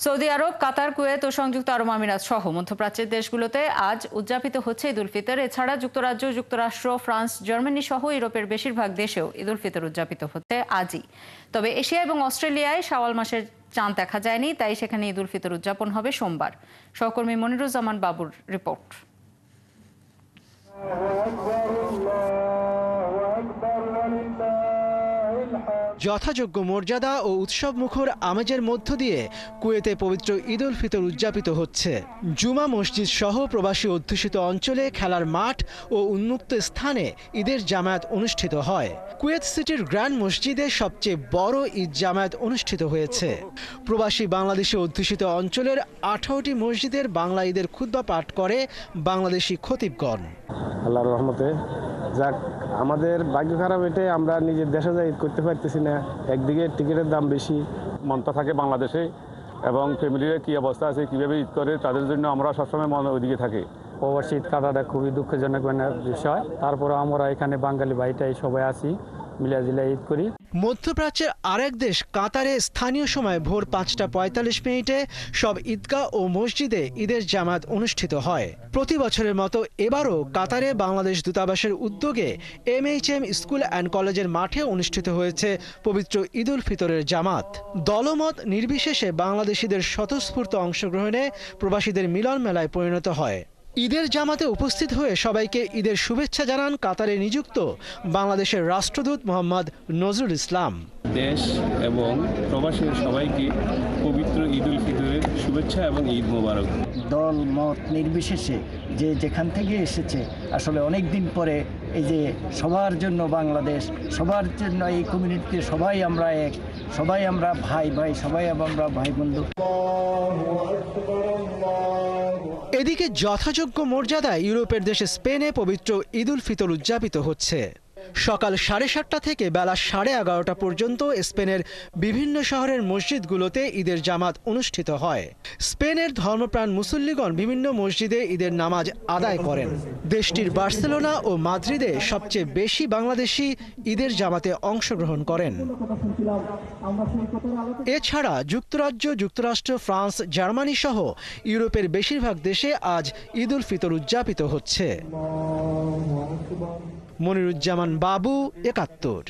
Saudi আরব, কাতার, Kuwait ও সংযুক্ত আরব আমিরাত সহ মধ্যপ্রাচ্যের দেশগুলোতে আজ উদযাপিত হচ্ছে ঈদ উল ফিতর। এছাড়া যুক্তরাজ্য, যুক্তরাষ্ট্র, ফ্রান্স, জার্মানি সহ ইউরোপের বেশিরভাগ দেশেও ঈদ উল ফিতর উদযাপিত হচ্ছে আজই। তবে এশিয়া এবং অস্ট্রেলিয়ায় শাওয়াল মাসের চাঁদ দেখা যায়নি, তাই সেখানে ঈদ উল ফিতর উদযাপন হবে সোমবার। সহকর্মী মনিরুজ্জামান বাবুর রিপোর্ট। যথাযোগ্য মর্যাদা ও উৎসব মুখর আমেজের মধ্য দিয়ে কুয়েতে পবিত্র ঈদ উল ফিতর উদযাপিত হচ্ছে। জুমা মসজিদ সহ প্রবাসী অধ্যুষিত অঞ্চলে খেলার মাঠ ও উন্মুক্ত স্থানে ঈদের জামায়াত অনুষ্ঠিত হয়। কুয়েত সিটির গ্র্যান্ড মসজিদে সবচেয়ে বড় ঈদ জামায়াত অনুষ্ঠিত হয়েছে। প্রবাসী বাংলাদেশি অধ্যুষিত অঞ্চলের 18টি মসজিদের বাংলা ঈদের খুতবা পাঠ করে বাংলাদেশি খতিবগণ। আল্লাহর রহমতে যাক, আমাদের ভাগ্য খারাপ এটাই, আমরা নিজের দেশে যাই ঈদ করতে পারতেছি না। একদিকে টিকিটের দাম বেশি, মনটা থাকে বাংলাদেশে এবং ফ্যামিলির কী অবস্থা আছে, কীভাবে ঈদ করে, তাদের জন্য আমরা সবসময় মনে ওইদিকে থাকি। প্রবাসী ঈদ কাটাটা খুবই দুঃখজনক বিষয়। তারপরে আমরা এখানে বাঙালি ভাইটাই সবাই আছি, মিলাজিলা ঈদ করি। মধ্যপ্রাচ্যের আরেক দেশ কাতারে স্থানীয় সময় ভোর 5:45 সব ঈদগাহ ও মসজিদে ঈদের জামাত অনুষ্ঠিত হয়। প্রতি বছরের মতো এবারও কাতারে বাংলাদেশ দূতাবাসের উদ্যোগে MHM স্কুল অ্যান্ড কলেজের মাঠে অনুষ্ঠিত হয়েছে পবিত্র ঈদ উল ফিতরের জামাত। দলমত নির্বিশেষে বাংলাদেশিদের স্বতঃস্ফূর্ত অংশগ্রহণে প্রবাসীদের মিলন মেলায় পরিণত হয়। ঈদের জামাতে উপস্থিত হয়ে সবাইকে ঈদের শুভেচ্ছা জানান কাতারে নিযুক্ত বাংলাদেশের রাষ্ট্রদূত মোহাম্মদ নজরুল ইসলাম। দেশ এবং প্রবাসী সবাইকে পবিত্র ঈদ উল ফিতরের শুভেচ্ছা এবং ঈদ মোবারক। দল মত নির্বিশেষে যে যেখান থেকে এসেছে, আসলে অনেক দিন পরে এই যে সবার জন্য বাংলাদেশ, সবার জন্য এই কমিউনিটিতে সবাই আমরা এক, সবাই আমরা ভাই ভাই, সবাই আমরা ভাই বন্ধু। এদিকে যথাযোগ্য মর্যাদায় ইউরোপের দেশ স্পেনে পবিত্র ঈদ উল ফিতর উদযাপিত হচ্ছে। সকাল 7:30 থেকে বেলা 11:30 পর্যন্ত স্পেনের বিভিন্ন শহরের মসজিদগুলোতে ঈদের জামাত অনুষ্ঠিত হয়। স্পেনের ধর্মপ্রাণ মুসল্লিগণ বিভিন্ন মসজিদে ঈদের নামাজ আদায় করেন। দেশটির বার্সেলোনা ও মাদ্রিদে সবচেয়ে বেশি বাংলাদেশি ঈদের জামাতে অংশগ্রহণ করেন। এছাড়া যুক্তরাজ্য, যুক্তরাষ্ট্র, ফ্রান্স, জার্মানি সহ ইউরোপের বেশিরভাগ দেশে আজ ঈদ উল ফিতর উদযাপিত হচ্ছে। মনিরুজ্জামান বাবু, ৭১।